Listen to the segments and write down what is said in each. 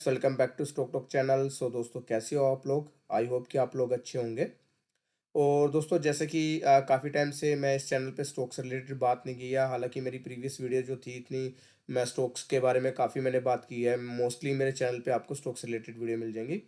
Welcome back to stock talk channel. So दोस्तों, कैसे हो आप लोग? आई होप कि आप लोग अच्छे होंगे। और दोस्तों, जैसे कि काफ़ी टाइम से मैं इस चैनल पे स्टॉक से रिलेटेड बात नहीं की है। हालांकि मेरी प्रीवियस वीडियो जो थी इतनी, मैं स्टॉक्स के बारे में काफ़ी मैंने बात की है। मोस्टली मेरे चैनल पे आपको स्टॉक से रिलेटेड वीडियो मिल जाएंगी।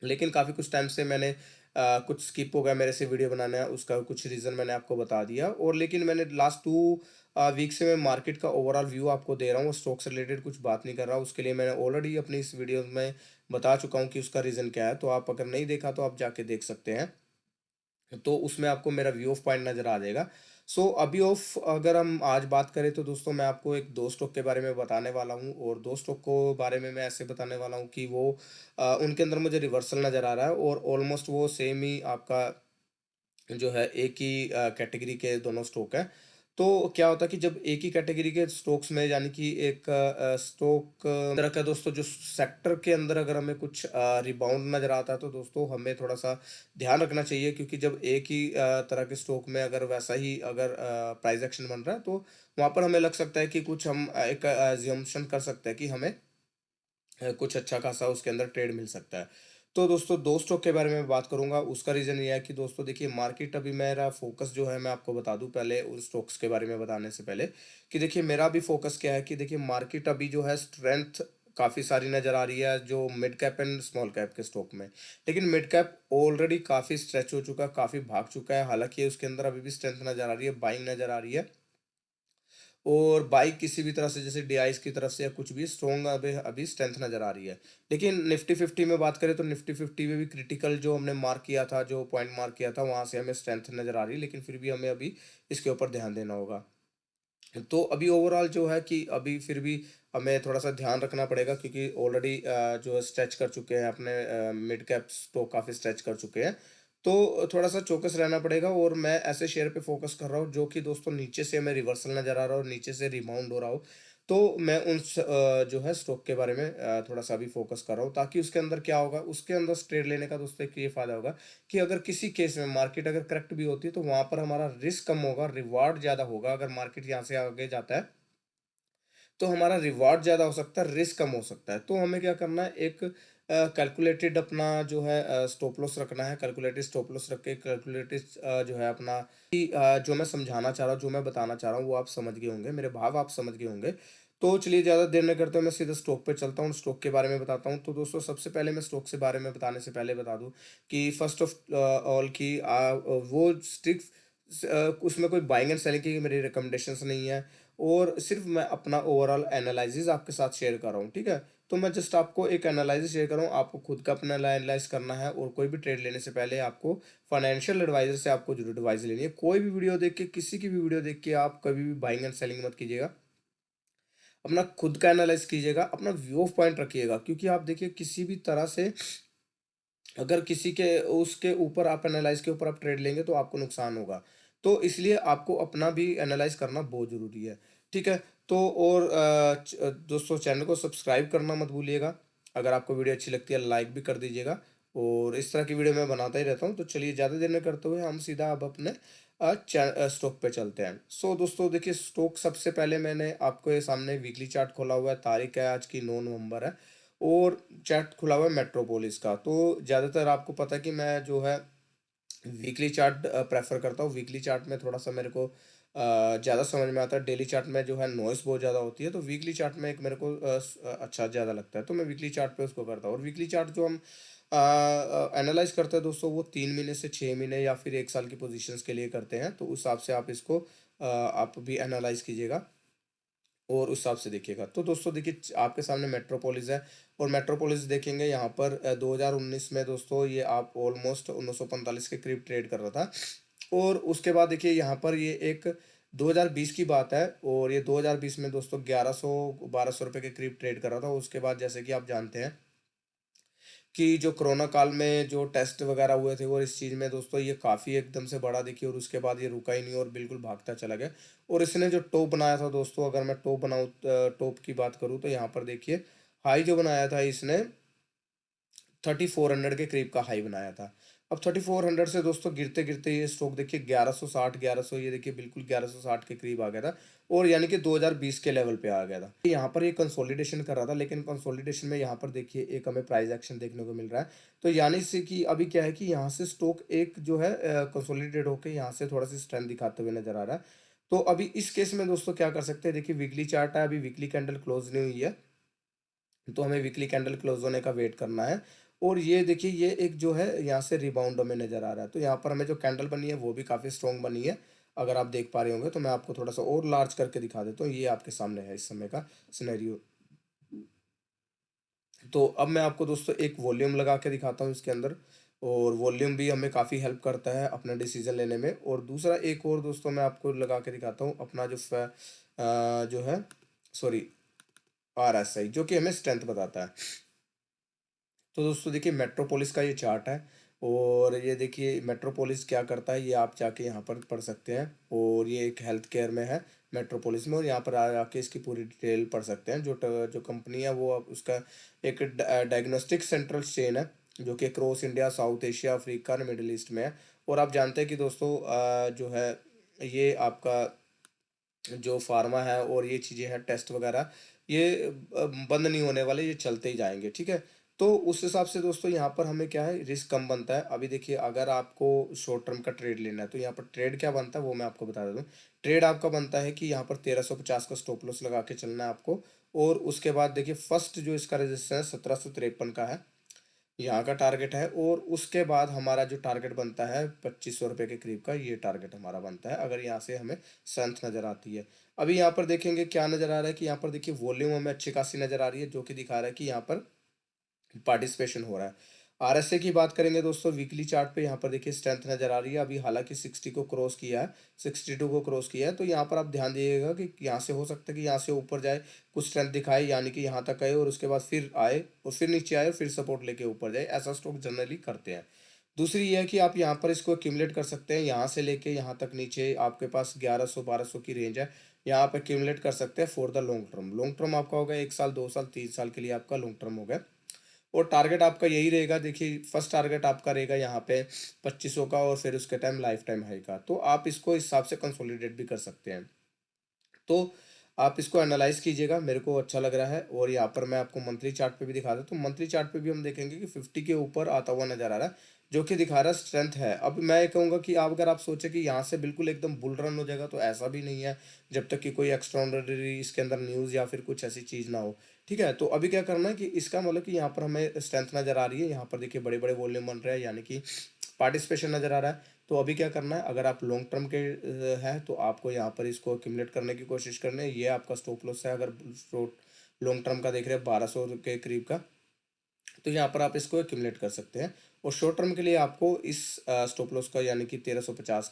लेकिन काफ़ी कुछ टाइम से मैंने कुछ स्किप हो गया मेरे से वीडियो बनाना, उसका कुछ रीज़न मैंने आपको बता दिया। और लेकिन मैंने लास्ट 2 वीक से मैं मार्केट का ओवरऑल व्यू आपको दे रहा हूँ, स्टॉक से रिलेटेड कुछ बात नहीं कर रहा हूँ। उसके लिए मैंने ऑलरेडी अपनी इस वीडियो में बता चुका हूँ कि उसका रीज़न क्या है। तो आप अगर नहीं देखा तो आप जाके देख सकते हैं। तो उसमें आपको मेरा व्यू ऑफ पॉइंट नज़र आ जाएगा। सो अभी ऑफ अगर हम आज बात करें तो दोस्तों, मैं आपको एक 2 स्टॉक के बारे में बताने वाला हूँ। और 2 स्टॉक को बारे में मैं ऐसे बताने वाला हूँ कि वो उनके अंदर मुझे रिवर्सल नज़र आ रहा है और ऑलमोस्ट वो सेम ही आपका जो है एक ही कैटेगरी के दोनों स्टॉक हैं। तो क्या होता है कि जब एक ही कैटेगरी के स्टॉक्स में, यानी कि एक स्टॉक तरह का दोस्तों, जो सेक्टर के अंदर अगर हमें कुछ रिबाउंड नज़र आता है तो दोस्तों हमें थोड़ा-सा ध्यान रखना चाहिए। क्योंकि जब एक ही तरह के स्टॉक में अगर वैसा ही अगर प्राइस एक्शन बन रहा है तो वहाँ पर हमें लग सकता है कि कुछ हम एक अज़म्पशन कर सकते हैं कि हमें कुछ अच्छा खासा उसके अंदर ट्रेड मिल सकता है। तो दोस्तों, 2 स्टॉक के बारे में बात करूँगा। उसका रीज़न ये है कि दोस्तों देखिए, मार्केट अभी मेरा फ़ोकस जो है, मैं आपको बता दूँ पहले उन स्टॉक्स के बारे में बताने से पहले, कि देखिए मेरा अभी फ़ोकस क्या है कि देखिए मार्केट अभी जो है स्ट्रेंथ काफ़ी सारी नज़र आ रही है जो mid cap and small cap के स्टॉक में। लेकिन मिड कैप ऑलरेडी काफ़ी स्ट्रेच हो चुका है, काफ़ी भाग चुका है। हालाँकि उसके अंदर अभी भी स्ट्रेंथ नज़र आ रही है, बाइंग नज़र आ रही है। और बाइक किसी भी तरह से, जैसे डीआईएस की तरफ से या कुछ भी स्ट्रॉन्ग अभी अभी स्ट्रेंथ नज़र आ रही है। लेकिन निफ्टी 50 में बात करें तो निफ्टी 50 में भी क्रिटिकल जो हमने मार्क किया था, जो पॉइंट मार्क किया था, वहाँ से हमें स्ट्रेंथ नज़र आ रही है। लेकिन फिर भी हमें अभी इसके ऊपर ध्यान देना होगा। तो अभी ओवरऑल जो है कि अभी फिर भी हमें थोड़ा-सा ध्यान रखना पड़ेगा, क्योंकि ऑलरेडी जो है स्ट्रेच कर चुके हैं अपने मिड कैप्स तो काफ़ी स्ट्रेच कर चुके हैं। तो थोड़ा-सा चौकस रहना पड़ेगा। और मैं ऐसे शेयर पे फ़ोकस कर रहा हूँ जो कि दोस्तों नीचे से हमें रिवर्सल नज़र आ रहा हो और नीचे से रिबाउंड हो रहा हो। तो मैं जो है स्टॉक के बारे में थोड़ा-सा अभी फ़ोकस कर रहा हूँ, ताकि उसके अंदर क्या होगा, उसके अंदर ट्रेड लेने का दोस्तों एक ये फ़ायदा होगा कि अगर किसी केस में मार्केट अगर करेक्ट भी होती है तो वहाँ पर हमारा रिस्क कम होगा, रिवार्ड ज़्यादा होगा। अगर मार्केट यहाँ से आगे जाता है तो हमारा रिवार्ड ज़्यादा हो सकता है, रिस्क कम हो सकता है। तो हमें क्या करना है, एक कैलकुलेटेड अपना जो है स्टॉप लॉस रखना है। कैलकुलेटेड स्टॉप लॉस रख के कैलकुलेटेड जो है अपना कि जो मैं समझाना चाह रहा हूँ, जो मैं बताना चाह रहा हूँ, वो आप समझ गए होंगे, मेरे भाव आप समझ गए होंगे। तो चलिए ज़्यादा देर नहीं करते हुए मैं सीधा स्टॉक पे चलता हूँ, स्टॉक के बारे में बताता हूँ। तो दोस्तों, सबसे पहले मैं स्टॉक के बारे में बताने से पहले बता दूँ कि फर्स्ट ऑफ ऑल कि वो स्टिक उसमें कोई बाइंग एंड सेलिंग की मेरी रिकमेंडेशंस नहीं है। और सिर्फ मैं अपना ओवरऑल एनालिसिस आपके साथ शेयर कर रहा हूँ, ठीक है? तो मैं जस्ट आपको एक एनालिसिस शेयर कर रहा हूँ, आपको खुद का अपना एनालाइज़ करना है। और कोई भी ट्रेड लेने से पहले आपको फाइनेंशियल एडवाइज़र से आपको ज़रूर एडवाइस लेनी है। कोई भी वीडियो देख के, किसी की भी वीडियो देख के आप कभी भी बाइंग एंड सेलिंग मत कीजिएगा। अपना खुद का एनालाइज़ कीजिएगा, अपना व्यू ऑफ पॉइंट रखिएगा। क्योंकि आप देखिए, किसी भी तरह से अगर किसी के उसके ऊपर आप एनालाइज़ के ऊपर आप ट्रेड लेंगे तो आपको नुकसान होगा। तो इसलिए आपको अपना भी एनालाइज़ करना बहुत ज़रूरी है, ठीक है? तो और दोस्तों, चैनल को सब्सक्राइब करना मत भूलिएगा। अगर आपको वीडियो अच्छी लगती है लाइक भी कर दीजिएगा। और इस तरह की वीडियो मैं बनाता ही रहता हूँ। तो चलिए ज़्यादा देर नहीं करते हुए हम सीधा अब अपने स्टॉक पे चलते हैं। सो दोस्तों देखिए, स्टॉक सबसे पहले मैंने आपके सामने वीकली चार्ट खोला हुआ है। तारीख है आज की 9 नवंबर है। और चार्ट खुला हुआ है मेट्रोपोलिस का। तो ज़्यादातर आपको पता है कि मैं जो है वीकली चार्ट प्रेफ़र करता हूँ। वीकली चार्ट में थोड़ा-सा मेरे को ज़्यादा समझ में आता है। डेली चार्ट में जो है नॉइज़ बहुत ज़्यादा होती है। तो वीकली चार्ट में एक मेरे को अच्छा ज़्यादा लगता है। तो मैं वीकली चार्ट पे उसको करता हूँ। और वीकली चार्ट जो हम एनालाइज़ करते हैं दोस्तों, वो 3 महीने से 6 महीने या फिर 1 साल की पोज़ीशंस के लिए करते हैं। तो उस हिसाब से आप इसको आप भी एनालाइज़ कीजिएगा और उस हिसाब से देखिएगा। तो दोस्तों देखिए, आपके सामने मेट्रोपोलिस है। और मेट्रोपोलिस देखेंगे यहाँ पर 2019 में दोस्तों, ये आप ऑलमोस्ट 1945 के करीब ट्रेड कर रहा था। और उसके बाद देखिए यहाँ पर ये एक 2020 की बात है। और ये 2020 में दोस्तों 1100-1200 रुपये के करीब ट्रेड कर रहा था। उसके बाद जैसे कि आप जानते हैं कि जो कोरोना काल में जो टेस्ट वगैरह हुए थे, और इस चीज़ में दोस्तों ये काफ़ी एकदम से बढ़ा देखिए। और उसके बाद ये रुका ही नहीं और बिल्कुल भागता चला गया। और इसने जो टॉप बनाया था दोस्तों, अगर मैं टॉप बनाऊँ टॉप की बात करूँ तो यहाँ पर देखिए, हाई जो बनाया था इसने 3400 के करीब का हाई बनाया था। अब 3400 से दोस्तों गिरते-गिरते ये स्टॉक देखिए 1160 1100, ये देखिए बिल्कुल 1160 के करीब आ गया था और यानी कि 2020 के लेवल पे आ गया था। यहाँ पर ये कंसोलिडेशन कर रहा था, लेकिन कंसोलिडेशन में यहाँ पर देखिए एक हमें प्राइस एक्शन देखने को मिल रहा है। तो यानी से कि अभी क्या है कि यहाँ से स्टॉक एक जो है कंसोलिडेट होके यहाँ से थोड़ा-सा स्ट्रेंथ दिखाते हुए नज़र आ रहा है। तो अभी इस केस में दोस्तों क्या कर सकते हैं, देखिए वीकली चार्ट है, अभी वीकली कैंडल क्लोज़ नहीं हुई है। तो हमें वीकली कैंडल क्लोज होने का वेट करना है। और ये देखिए ये एक जो है यहाँ से रिबाउंड हमें नज़र आ रहा है। तो यहाँ पर हमें जो कैंडल बनी है वो भी काफ़ी स्ट्रॉन्ग बनी है। अगर आप देख पा रहे होंगे तो मैं आपको थोड़ा-सा और लार्ज करके दिखा देता हूँ। ये आपके सामने है इस समय का सिनेरियो। तो अब मैं आपको दोस्तों एक वॉल्यूम लगा के दिखाता हूँ इसके अंदर, और वॉल्यूम भी हमें काफ़ी हेल्प करता है अपना डिसीजन लेने में। और दूसरा एक और दोस्तों मैं आपको लगा के दिखाता हूँ अपना जो है सॉरी आरएसआई, जो कि हमें स्ट्रेंथ बताता है। तो दोस्तों देखिए मेट्रोपोलिस का ये चार्ट है, और ये देखिए मेट्रोपोलिस क्या करता है ये आप जाके यहाँ पर पढ़ सकते हैं। और ये एक हेल्थ केयर में है मेट्रोपोलिस में, और यहाँ पर आ आके इसकी पूरी डिटेल पढ़ सकते हैं। जो कंपनी है वो अब उसका एक डायग्नोस्टिक सेंट्रल चेन है, जो कि cross India, south Asia, Africa और मिडिल ईस्ट में है। और आप जानते हैं कि दोस्तों जो है ये आपका जो फार्मा है और ये चीज़ें हैं टेस्ट वगैरह, ये बंद नहीं होने वाले, ये चलते ही जाएंगे, ठीक है। तो उस हिसाब से दोस्तों यहाँ पर हमें क्या है, रिस्क कम बनता है। अभी देखिए अगर आपको शॉर्ट टर्म का ट्रेड लेना है तो यहाँ पर ट्रेड क्या बनता है वो मैं आपको बता देता हूँ। ट्रेड आपका बनता है कि यहाँ पर 1350 का स्टॉप लॉस लगा के चलना है आपको। और उसके बाद देखिए फर्स्ट जो इसका रेजिस्टेंस 1753 का है, यहाँ का टारगेट है। और उसके बाद हमारा जो टारगेट बनता है 2500 रुपये के करीब का, ये टारगेट हमारा बनता है अगर यहाँ से हमें स्ट्रेंथ नज़र आती है। अभी यहाँ पर देखेंगे क्या नज़र आ रहा है कि यहाँ पर देखिए वॉल्यूम हमें अच्छी खासी नज़र आ रही है, जो कि दिखा रहा है कि यहाँ पर पार्टिसिपेशन हो रहा है। आरएसए की बात करेंगे दोस्तों, वीकली चार्ट पे यहाँ पर देखिए स्ट्रेंथ नज़र आ रही है। अभी हालांकि 60 को क्रॉस किया है, 62 को क्रॉस किया है। तो यहाँ पर आप ध्यान दीजिएगा कि यहाँ से हो सकता है कि यहाँ से ऊपर जाए, कुछ स्ट्रेंथ दिखाए, यानी कि यहाँ तक आए और उसके बाद फिर आए और फिर नीचे आए और फिर सपोर्ट लेके ऊपर जाए। ऐसा स्टॉक जनरली करते हैं। दूसरी ये है कि आप यहाँ पर इसको एक्यूमुलेट कर सकते हैं, यहाँ से लेके यहाँ तक नीचे आपके पास 1100-1200 की रेंज है। यहाँ आप एक्यूमुलेट कर सकते हैं for the long term. Long term आपका होगा 1 साल, 2 साल, 3 साल के लिए आपका लॉन्ग टर्म होगा। और टारगेट आपका यही रहेगा, देखिए फर्स्ट टारगेट आपका रहेगा यहाँ पे 2500 का, और फिर उसके टाइम लाइफ टाइम हाई का। तो आप इसको इस हिसाब से कंसोलिडेट भी कर सकते हैं। तो आप इसको एनालाइज कीजिएगा, मेरे को अच्छा लग रहा है। और यहाँ पर मैं आपको मंथली चार्ट पे भी दिखा देता हूँ। मंथली चार्ट पे भी हम देखेंगे कि 50 के ऊपर आता हुआ नजर आ रहा है, जो कि दिखा रहा है स्ट्रेंथ है। अब मैं ये कहूँगा कि आप अगर आप सोचे कि यहाँ से बिल्कुल एकदम बुल रन हो जाएगा, तो ऐसा भी नहीं है, जब तक कि कोई एक्स्ट्राऑर्डिनरी इसके अंदर न्यूज़ या फिर कुछ ऐसी चीज़ ना हो। ठीक है, तो अभी क्या करना है कि इसका मतलब कि यहाँ पर हमें स्ट्रेंथ नजर आ रही है, यहाँ पर देखिए बड़े बड़े वॉल्यूम बन रहे हैं, यानी कि पार्टिसिपेशन नजर आ रहा है। तो अभी क्या करना है, अगर आप लॉन्ग टर्म के हैं तो आपको यहाँ पर इसको एक्यूमुलेट करने की कोशिश करनी है। ये आपका स्टॉप लॉस है, अगर लॉन्ग टर्म का देख रहे हैं 1200 के करीब का, तो यहाँ पर आप इसको एक्यूमुलेट कर सकते हैं। और शॉर्ट टर्म के लिए आपको इस स्टॉप लॉस का, यानी कि 1350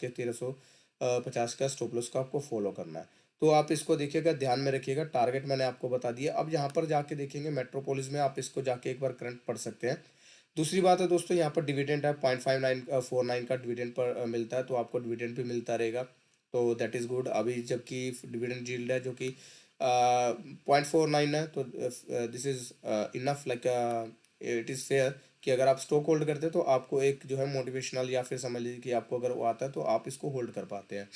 का स्टॉप लॉस का आपको फॉलो करना है। तो आप इसको देखिएगा, ध्यान में रखिएगा। टारगेट मैंने आपको बता दिया। अब यहाँ पर जाके देखेंगे मेट्रोपोलिस में, आप इसको जाके एक बार करंट पढ़ सकते हैं। दूसरी बात है दोस्तों, यहाँ पर डिविडेंड है 0.5949 का डिविडेंड पर मिलता है, तो आपको डिविडेंड भी मिलता रहेगा। तो दैट इज़ गुड। अभी जबकि डिविडेंड यील्ड है जो कि 0.49 है, तो this is enough, like it is fair कि अगर आप स्टॉक होल्ड करते हैं तो आपको एक जो है मोटिवेशनल, या फिर समझ लीजिए कि आपको अगर वो आता है तो आप इसको होल्ड कर पाते हैं।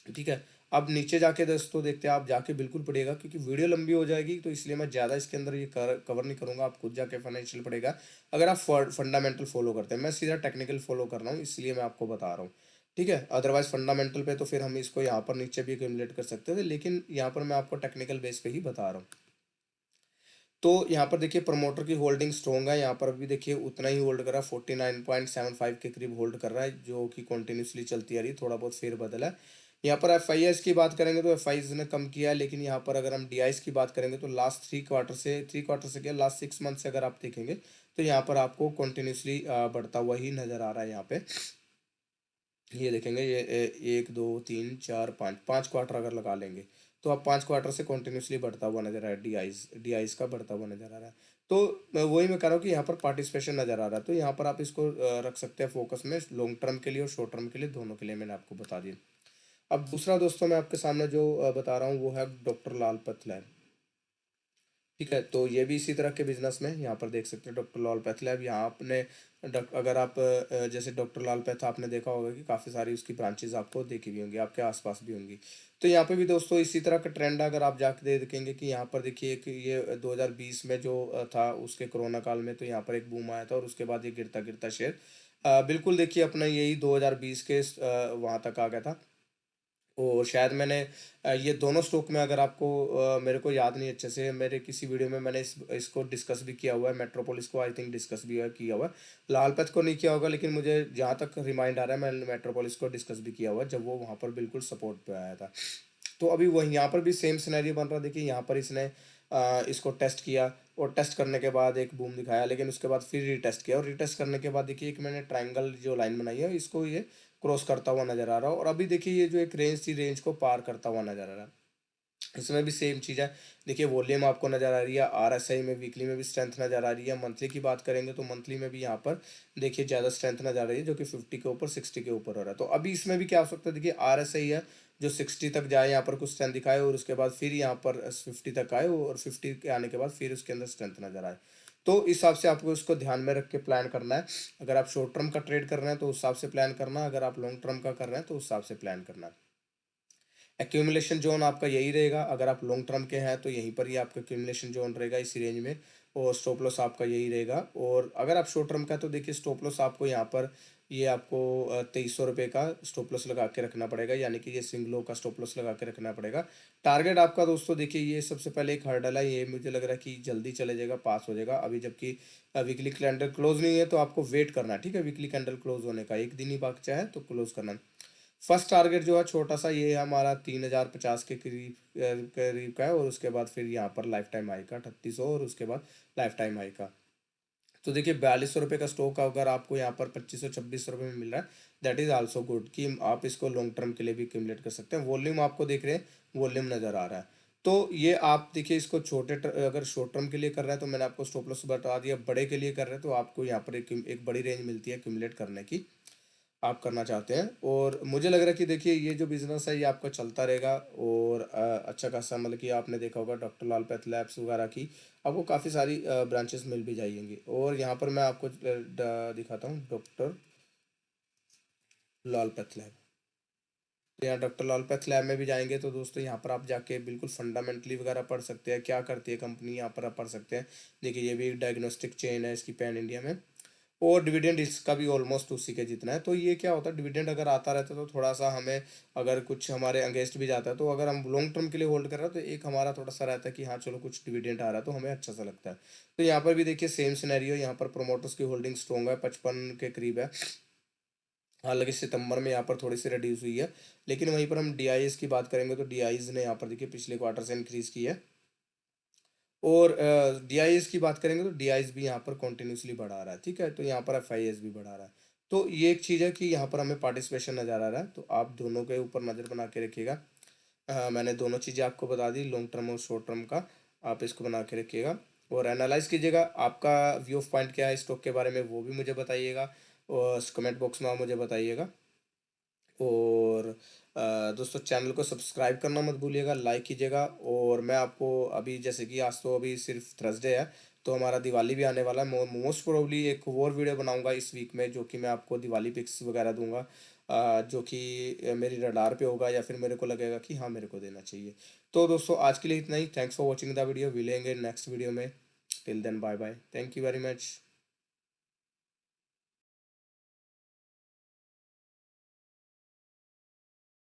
ठीक है। अब नीचे जाके दोस्तों देखते हैं, आप जाके बिल्कुल पढ़िएगा, क्योंकि वीडियो लंबी हो जाएगी, तो इसलिए मैं ज़्यादा इसके अंदर ये कवर नहीं करूँगा। आप खुद जाके फाइनेंशियल पढ़ेगा, अगर आप फंडामेंटल फॉलो करते हैं। मैं सीधा टेक्निकल फॉलो कर रहा हूँ, इसलिए मैं आपको बता रहा हूँ। ठीक है, अदरवाइज फंडामेंटल पे तो फिर हम इसको यहाँ पर नीचे भी एक्यूमुलेट कर सकते थे, लेकिन यहाँ पर मैं आपको टेक्निकल बेस पे ही बता रहा हूँ। तो यहाँ पर देखिए प्रमोटर की होल्डिंग स्ट्रॉन्ग है, यहाँ पर भी देखिए उतना ही होल्ड कर रहा है, 49.75 के करीब होल्ड कर रहा है, जो कि कंटिन्यूसली चलती आ रही है। थोड़ा बहुत फेर बदल है। यहाँ पर एफ आई एस की बात करेंगे तो एफ आई एस ने कम किया है, लेकिन यहाँ पर अगर हम डी आई एस की बात करेंगे तो लास्ट थ्री क्वार्टर से क्या, लास्ट 6 मंथ से अगर आप देखेंगे तो यहाँ पर आपको कंटिन्यूसली बढ़ता हुआ ही नज़र आ रहा है। यहाँ पे ये देखेंगे, ये 1 2 3 4 5 5 क्वार्टर अगर लगा लेंगे, तो आप 5 क्वार्टर से कंटिन्यूसली बढ़ता हुआ नजर आ रहा है। डी आईज का बढ़ता हुआ नजर आ रहा है। तो वही मैं कह रहा हूँ कि यहाँ पर पार्टिसिपेशन नजर आ रहा है, तो यहाँ पर आप इसको रख सकते हैं फोकस में, लॉन्ग टर्म के लिए और शॉर्ट टर्म के लिए, दोनों के लिए मैंने आपको बता दिया। अब दूसरा दोस्तों मैं आपके सामने जो बता रहा हूँ वो है डॉक्टर लाल पथलैब। ठीक है, तो ये भी इसी तरह के बिज़नेस में यहाँ पर देख सकते हैं डॉक्टर लाल पैथ लैब। यहाँ आपने अगर आप जैसे डॉक्टर लाल पैथ आपने देखा होगा कि काफ़ी सारी उसकी ब्रांचेज़ आपको देखी भी होंगी, आपके आस-पास भी होंगी। तो यहाँ पे भी दोस्तों इसी तरह का ट्रेंड है, अगर आप जाके देखेंगे कि यहाँ पर देखिए कि ये 2020 में जो था उसके कोरोना काल में, तो यहाँ पर एक बूम आया था और उसके बाद ये गिरता-गिरता शेयर बिल्कुल देखिए अपना यही 2020 के वहाँ तक आ गया था। और शायद मैंने ये दोनों स्टॉक में, अगर आपको मेरे को याद नहीं अच्छे से, मेरे किसी वीडियो में मैंने इसको डिस्कस भी किया हुआ है, मेट्रोपोलिस को आई थिंक डिस्कस भी किया हुआ है। लाल पथ को नहीं किया होगा, लेकिन मुझे जहाँ तक रिमाइंड आ रहा है मैंने मेट्रोपोलिस को डिस्कस भी किया हुआ है, जब वो वहाँ पर बिल्कुल सपोर्ट पे आया था। तो अभी वही यहाँ पर भी सेम सिनेरियो बन रहा है। देखिए यहाँ पर इसने इसको टेस्ट किया और टेस्ट करने के बाद एक बूम दिखाया, लेकिन उसके बाद फिर रीटेस्ट किया और रीटेस्ट करने के बाद देखिए एक मैंने ट्रायंगल जो लाइन बनाई है इसको ये क्रॉस करता हुआ नजर आ रहा है, और अभी देखिए ये जो एक रेंज थी, रेंज को पार करता हुआ नजर आ रहा है। इसमें भी सेम चीज़ है। देखिए वॉल्यूम आपको नज़र आ रही है, आरएसआई में वीकली में भी स्ट्रेंथ नज़र आ रही है। मंथली की बात करेंगे तो मंथली में भी यहाँ पर देखिए ज़्यादा स्ट्रेंथ नज़र आ रही है, जो कि 50 के ऊपर 60 के ऊपर हो रहा है। तो अभी इसमें भी क्या हो सकता है, देखिए आरएसआई है जो 60 तक जाए, यहाँ पर कुछ स्ट्रेंथ दिखाए और उसके बाद फिर यहाँ पर 50 तक आए और 50 के आने के बाद फिर उसके अंदर स्ट्रेंथ नज़र आए। तो इस हिसाब से आपको इसको ध्यान में रख के प्लान करना है। अगर आप शॉर्ट टर्म का ट्रेड कर रहे हैं तो उस हिसाब से प्लान करना है, अगर आप लॉन्ग टर्म का कर रहे हैं तो उस हिसाब से प्लान करना है। एक्यूमुलेशन जोन आपका यही रहेगा, अगर आप लॉन्ग टर्म के हैं तो यहीं पर ही आपका एक्यूमुलेशन जोन रहेगा इसी रेंज में, और स्टॉप लॉस आपका यही रहेगा। और अगर आप शॉर्ट टर्म का, तो देखिए स्टॉप लॉस आपको यहाँ पर ये आपको 2300 रुपये का स्टॉप लॉस लगा के रखना पड़ेगा, यानी कि ये स्विंग लो का स्टॉप लॉस लगा के रखना पड़ेगा। टारगेट आपका दोस्तों देखिए ये सबसे पहले एक हर्डल है, ये मुझे लग रहा है कि जल्दी चले जाएगा, पास हो जाएगा अभी, जबकि वीकली कैलेंडर क्लोज नहीं है तो आपको वेट करना है। ठीक है, वीकली कैंडल क्लोज होने का एक दिन ही बाकी है तो क्लोज करना है। फर्स्ट टारगेट जो है छोटा सा, ये है हमारा 3050 के करीब करीब का है, और उसके बाद फिर यहाँ पर लाइफ टाइम हाई का 3800, और उसके बाद लाइफ टाइम हाई का। तो देखिए 4200 रुपये का स्टॉक अगर आपको यहाँ पर 2500 2600 रुपये में मिल रहा है, दैट इज आल्सो गुड, कि आप इसको लॉन्ग टर्म के लिए भी एक्यूमुलेट कर सकते हैं। वॉल्यूम आपको देख रहे हैं, वॉल्यूम नज़र आ रहा है। तो ये आप देखिए इसको अगर शॉर्ट टर्म के लिए कर रहे हैं तो मैंने आपको स्टॉप लॉस बता दिया, बड़े के लिए कर रहे हैं तो आपको यहाँ पर एक बड़ी रेंज मिलती है एक्यूमुलेट करने की, आप करना चाहते हैं। और मुझे लग रहा है कि देखिए ये जो बिज़नेस है ये आपका चलता रहेगा, और अच्छा खासा, मतलब कि आपने देखा होगा डॉक्टर लाल पैथ लैब्स वगैरह की आपको काफ़ी सारी ब्रांचेस मिल भी जाएंगी। और यहाँ पर मैं आपको दिखाता हूँ डॉक्टर लाल पैथ लैब। तो यहाँ डॉक्टर लाल पैथ लैब में भी जाएंगे तो दोस्तों यहाँ पर आप जाके बिल्कुल फंडामेंटली वगैरह पढ़ सकते हैं, क्या करती है कंपनी, यहाँ पर आप पढ़ सकते हैं। देखिए ये भी एक डायग्नोस्टिक चेन है इसकी पैन इंडिया में, और डिविडेंड इसका भी ऑलमोस्ट उसी के जितना है। तो ये क्या होता है, डिविडेंड अगर आता रहता है तो थोड़ा सा हमें, अगर कुछ हमारे अगेंस्ट भी जाता है तो अगर हम लॉन्ग टर्म के लिए होल्ड कर रहे हैं तो एक हमारा थोड़ा सा रहता है कि हाँ चलो कुछ डिविडेंड आ रहा है तो हमें अच्छा सा लगता है। तो यहाँ पर भी देखिए सेम सिनेरियो, यहाँ पर प्रोमोटर्स की होल्डिंग स्ट्रॉन्ग है, 55 के करीब है। हालांकि सितंबर में यहाँ पर थोड़ी सी रिड्यूस हुई है, लेकिन वहीं पर हम डीआईएस की बात करेंगे तो डीआईएस ने यहाँ पर देखिए पिछले क्वार्टर से इंक्रीज की है। और डीआईएस की बात करेंगे तो डीआईएस भी यहाँ पर कंटिन्यूसली बढ़ा रहा है। ठीक है, तो यहाँ पर एफआईएस भी बढ़ा रहा है। तो ये एक चीज़ है कि यहाँ पर हमें पार्टिसिपेशन नज़र आ रहा है, तो आप दोनों के ऊपर नज़र बना के रखिएगा। मैंने दोनों चीज़ें आपको बता दी, लॉन्ग टर्म और शॉर्ट टर्म का, आप इसको बना के रखिएगा और एनालाइज कीजिएगा। आपका व्यू ऑफ पॉइंट क्या है स्टॉक के बारे में वो भी मुझे बताइएगा, और कमेंट बॉक्स में आप मुझे बताइएगा। और दोस्तों चैनल को सब्सक्राइब करना मत भूलिएगा, लाइक कीजिएगा। और मैं आपको अभी, जैसे कि आज तो अभी सिर्फ थर्सडे है, तो हमारा दिवाली भी आने वाला है, मोस्ट प्रोबेबली एक और वीडियो बनाऊंगा इस वीक में, जो कि मैं आपको दिवाली पिक्स वगैरह दूंगा, जो कि मेरी रडार पे होगा, या फिर मेरे को लगेगा कि हाँ मेरे को देना चाहिए। तो दोस्तों आज के लिए इतना ही, thanks for watching the video, मिलेंगे नेक्स्ट वीडियो में। Till then bye bye, thank you very much.